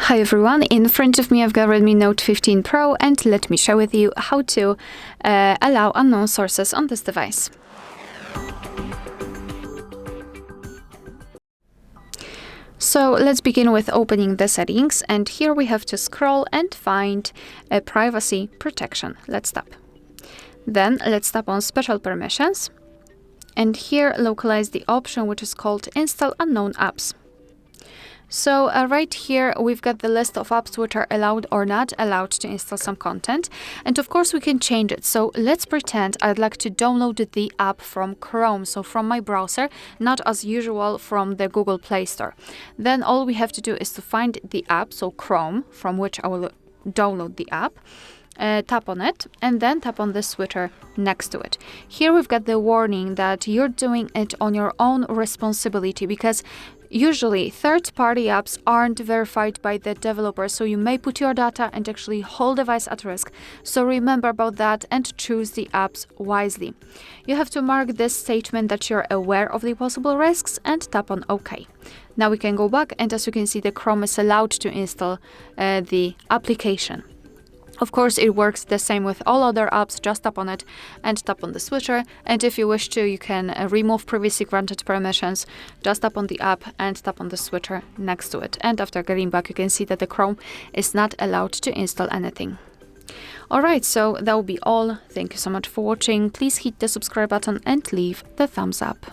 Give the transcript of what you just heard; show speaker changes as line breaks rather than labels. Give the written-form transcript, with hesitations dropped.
Hi everyone, in front of me I've got Redmi Note 15 Pro, and let me share with you how to allow unknown sources on this device. So let's begin with opening the settings, and here we have to scroll and find privacy protection. Let's tap. Then let's tap on special permissions, and here localize the option which is called install unknown apps. So right here we've got the list of apps which are allowed or not allowed to install some content, and of course we can change it. So let's pretend I'd like to download the app from Chrome, so from my browser, not as usual from the Google Play Store. Then all we have to do is to find the app, so Chrome, from which I will download the app. Tap on it and then tap on the switcher next to it. Here we've got the warning that you're doing it on your own responsibility, because usually third-party apps aren't verified by the developer, so you may put your data and actually whole device at risk. So remember about that and choose the apps wisely. You have to mark this statement that you're aware of the possible risks and tap on OK. Now we can go back, and as you can see, the Chrome is allowed to install the application. Of course, it works the same with all other apps. Just tap on it and tap on the switcher. And if you wish to, you can remove previously granted permissions. Just tap on the app and tap on the switcher next to it. And after getting back, you can see that the Chrome is not allowed to install anything. Alright, so that will be all. Thank you so much for watching. Please hit the subscribe button and leave the thumbs up.